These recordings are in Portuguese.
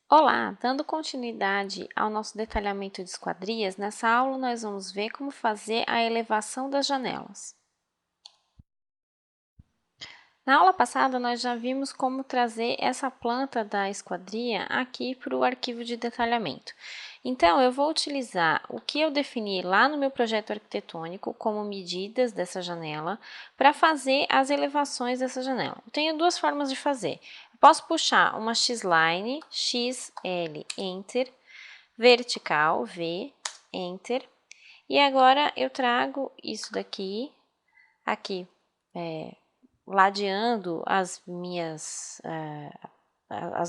Olá, dando continuidade ao nosso detalhamento de esquadrias, nessa aula nós vamos ver como fazer a elevação das janelas. Na aula passada nós já vimos como trazer essa planta da esquadria aqui para o arquivo de detalhamento. Então, eu vou utilizar o que eu defini lá no meu projeto arquitetônico como medidas dessa janela para fazer as elevações dessa janela. Eu tenho duas formas de fazer. Eu posso puxar uma X-line, XL, Enter, vertical, V, Enter, e agora eu trago isso daqui, aqui, ladeando as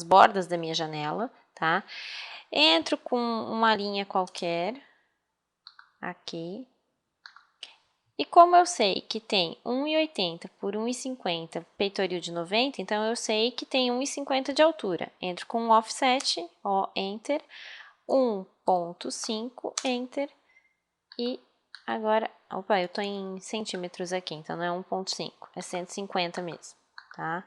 bordas da minha janela, tá? Entro com uma linha qualquer, aqui, e como eu sei que tem 1,80 por 1,50 peitoril de 90, então eu sei que tem 1,50 de altura. Entro com um offset, ó, Enter, 1,5, Enter, e agora, opa, eu tô em centímetros aqui, então não é 1,5, é 150 mesmo, tá?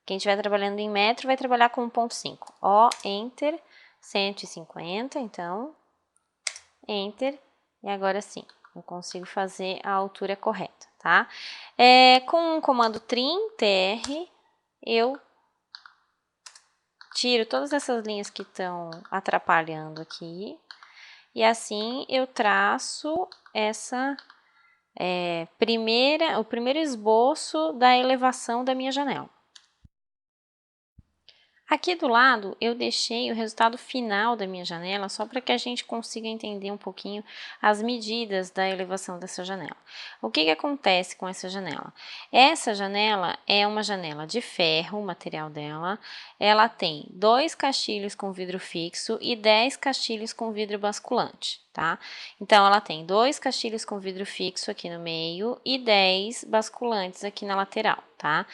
Quem estiver trabalhando em metro vai trabalhar com 1,5. Ó, Enter, 150, então, Enter, e agora sim, eu consigo fazer a altura correta, tá? Com o comando trim, TR, eu tiro todas essas linhas que estão atrapalhando aqui, e assim eu traço o primeiro esboço da elevação da minha janela. Aqui do lado eu deixei o resultado final da minha janela só para que a gente consiga entender um pouquinho as medidas da elevação dessa janela. O que acontece com essa janela? Essa janela é uma janela de ferro, o material dela, ela tem 2 castilhos com vidro fixo e 10 castilhos com vidro basculante, tá? Então, ela tem 2 castilhos com vidro fixo aqui no meio e 10 basculantes aqui na lateral, tá?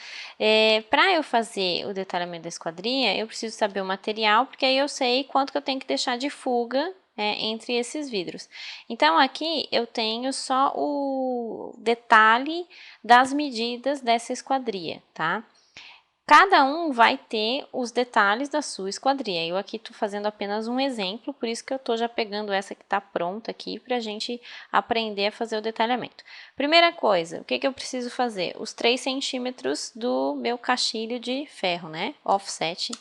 Para eu fazer o detalhamento da esquadrinha, eu preciso saber o material, porque aí eu sei quanto que eu tenho que deixar de fuga entre esses vidros. Então, aqui eu tenho só o detalhe das medidas dessa esquadria, tá? Cada um vai ter os detalhes da sua esquadria. Eu aqui estou fazendo apenas um exemplo, por isso que eu estou já pegando essa que está pronta aqui para a gente aprender a fazer o detalhamento. Primeira coisa, o que eu preciso fazer? Os 3 centímetros do meu caixilho de ferro, né? Offset,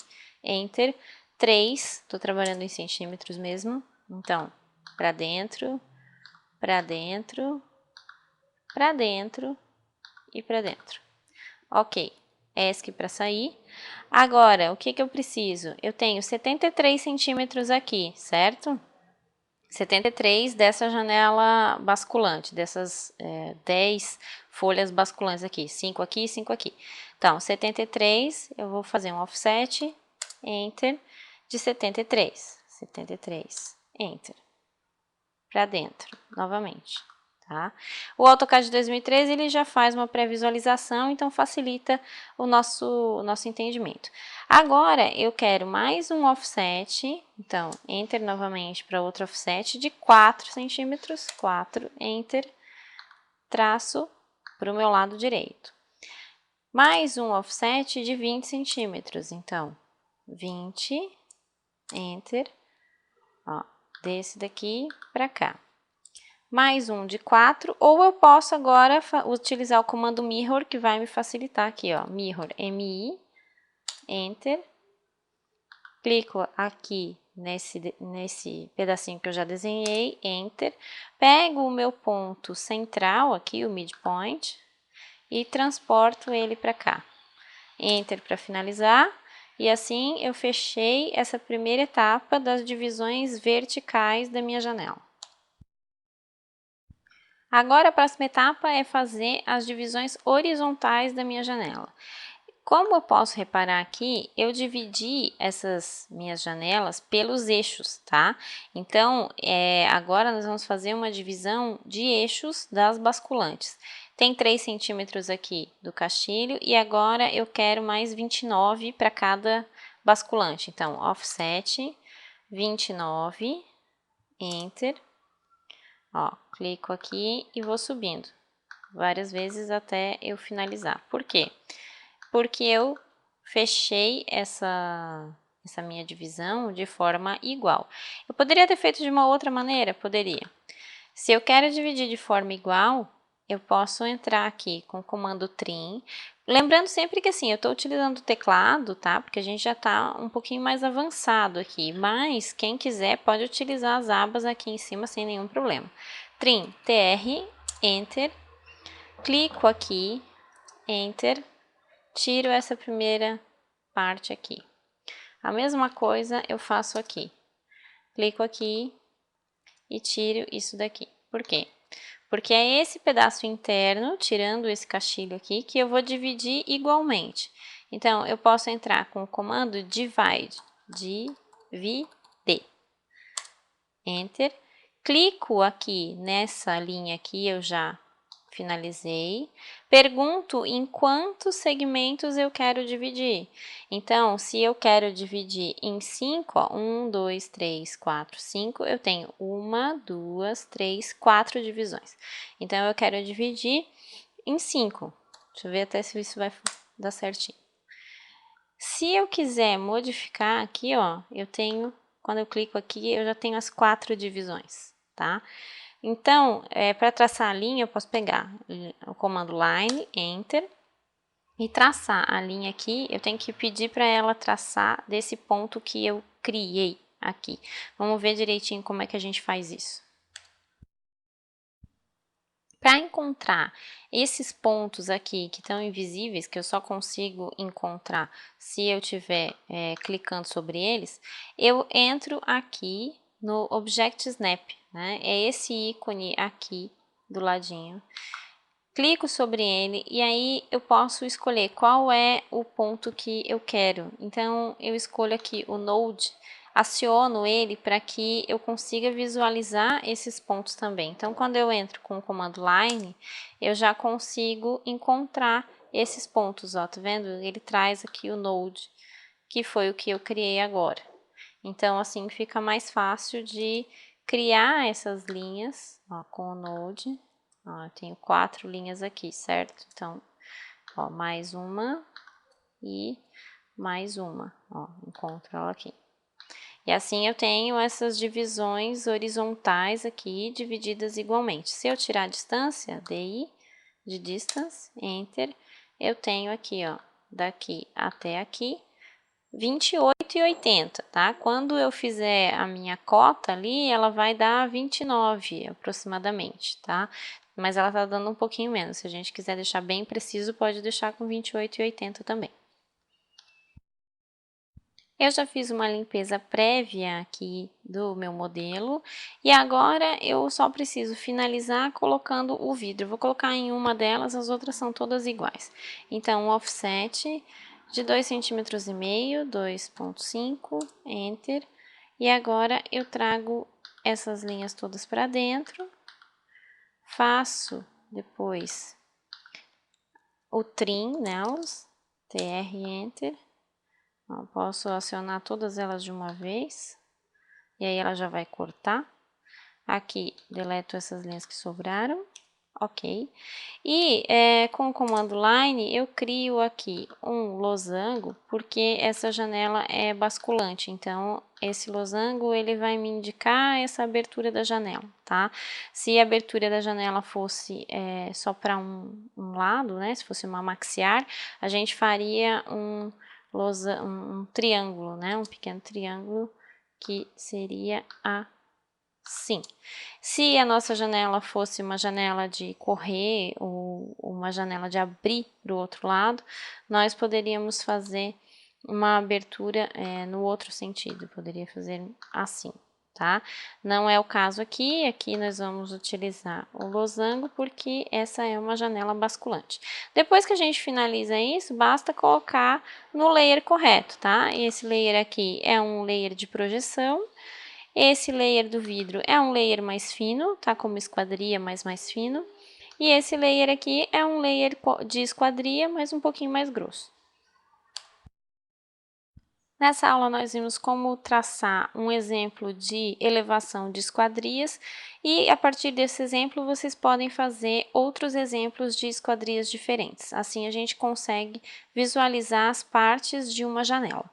Enter, 3, estou trabalhando em centímetros mesmo. Então, para dentro, para dentro, para dentro e para dentro. Ok. ESC para sair. Agora, o que eu preciso? Eu tenho 73 centímetros aqui, certo? 73 dessa janela basculante, dessas 10 folhas basculantes aqui, 5 aqui e 5 aqui. Então, 73, eu vou fazer um offset, Enter, de 73, 73, Enter, para dentro, novamente. Tá? O AutoCAD de 2013 ele já faz uma pré-visualização, então facilita o nosso entendimento. Agora, eu quero mais um offset, então, Enter novamente para outro offset de 4 centímetros, 4, Enter, traço para o meu lado direito. Mais um offset de 20 centímetros, então, 20, Enter, ó, desse daqui para cá. Mais um de 4, ou eu posso agora utilizar o comando Mirror, que vai me facilitar aqui, ó, Mirror, MI, Enter, clico aqui nesse pedacinho que eu já desenhei, Enter, pego o meu ponto central aqui, o midpoint, e transporto ele para cá. Enter para finalizar, e assim eu fechei essa primeira etapa das divisões verticais da minha janela. Agora, a próxima etapa é fazer as divisões horizontais da minha janela. Como eu posso reparar aqui, eu dividi essas minhas janelas pelos eixos, tá? Então, agora nós vamos fazer uma divisão de eixos das basculantes. Tem 3 centímetros aqui do castilho e agora eu quero mais 29 para cada basculante. Então, offset, 29, Enter. Ó, clico aqui e vou subindo várias vezes até eu finalizar. Por quê? Porque eu fechei essa minha divisão de forma igual. Eu poderia ter feito de uma outra maneira? Poderia. Se eu quero dividir de forma igual, eu posso entrar aqui com o comando trim, lembrando sempre que assim, eu estou utilizando o teclado, tá? Porque a gente já está um pouquinho mais avançado aqui, mas quem quiser pode utilizar as abas aqui em cima sem nenhum problema. Trim, TR, Enter, clico aqui, Enter, tiro essa primeira parte aqui. A mesma coisa eu faço aqui, clico aqui e tiro isso daqui. Por quê? Porque é esse pedaço interno, tirando esse caixilho aqui, que eu vou dividir igualmente. Então, eu posso entrar com o comando divide, Enter. Clico aqui nessa linha aqui, eu já finalizei. Pergunto em quantos segmentos eu quero dividir. Então, se eu quero dividir em 5, ó, 1, 2, 3, 4, 5, eu tenho 1, 2, 3, 4 divisões. Então, eu quero dividir em 5. Deixa eu ver até se isso vai dar certinho. Se eu quiser modificar aqui, ó, eu tenho, quando eu clico aqui, eu já tenho as 4 divisões, tá? Então, para traçar a linha, eu posso pegar o comando Line, Enter, e traçar a linha aqui, eu tenho que pedir para ela traçar desse ponto que eu criei aqui. Vamos ver direitinho como é que a gente faz isso. Para encontrar esses pontos aqui que estão invisíveis, que eu só consigo encontrar se eu estiver clicando sobre eles, eu entro aqui no Object Snap, né? É esse ícone aqui do ladinho. Clico sobre ele e aí eu posso escolher qual é o ponto que eu quero. Então, eu escolho aqui o Node, aciono ele para que eu consiga visualizar esses pontos também. Então, quando eu entro com o comando Line, eu já consigo encontrar esses pontos, ó, tá vendo? Ele traz aqui o Node, que foi o que eu criei agora. Então, assim fica mais fácil de criar essas linhas, ó, com o Node. Ó, eu tenho 4 linhas aqui, certo? Então, ó, mais uma e mais uma, ó, encontro ela aqui. E assim eu tenho essas divisões horizontais aqui, divididas igualmente. Se eu tirar a distância, DI, de distance, Enter, eu tenho aqui, ó, daqui até aqui, 28,80, tá? Quando eu fizer a minha cota ali, ela vai dar 29 aproximadamente, tá? Mas ela tá dando um pouquinho menos. Se a gente quiser deixar bem preciso, pode deixar com 28,80 também. Eu já fiz uma limpeza prévia aqui do meu modelo e agora eu só preciso finalizar colocando o vidro. Eu vou colocar em uma delas, as outras são todas iguais. Então, o offset de 2,5 cm, 2,5, Enter. E agora eu trago essas linhas todas para dentro, faço depois o trim nelas, TR, Enter. Eu posso acionar todas elas de uma vez, e aí ela já vai cortar. Aqui, deleto essas linhas que sobraram, ok. E com o comando Line, eu crio aqui um losango, porque essa janela é basculante, então esse losango ele vai me indicar essa abertura da janela, tá? Se a abertura da janela fosse só para um lado, né, se fosse uma maxiar, a gente faria um triângulo, né? Um pequeno triângulo que seria assim. Se a nossa janela fosse uma janela de correr ou uma janela de abrir para o outro lado, nós poderíamos fazer uma abertura no outro sentido, poderia fazer assim, tá? Não é o caso aqui, aqui nós vamos utilizar o losango porque essa é uma janela basculante. Depois que a gente finaliza isso, basta colocar no layer correto, tá? Esse layer aqui é um layer de projeção, esse layer do vidro é um layer mais fino, tá? Como esquadria, mas mais fino. E esse layer aqui é um layer de esquadria, mas um pouquinho mais grosso. Nessa aula nós vimos como traçar um exemplo de elevação de esquadrias e a partir desse exemplo vocês podem fazer outros exemplos de esquadrias diferentes. Assim a gente consegue visualizar as partes de uma janela.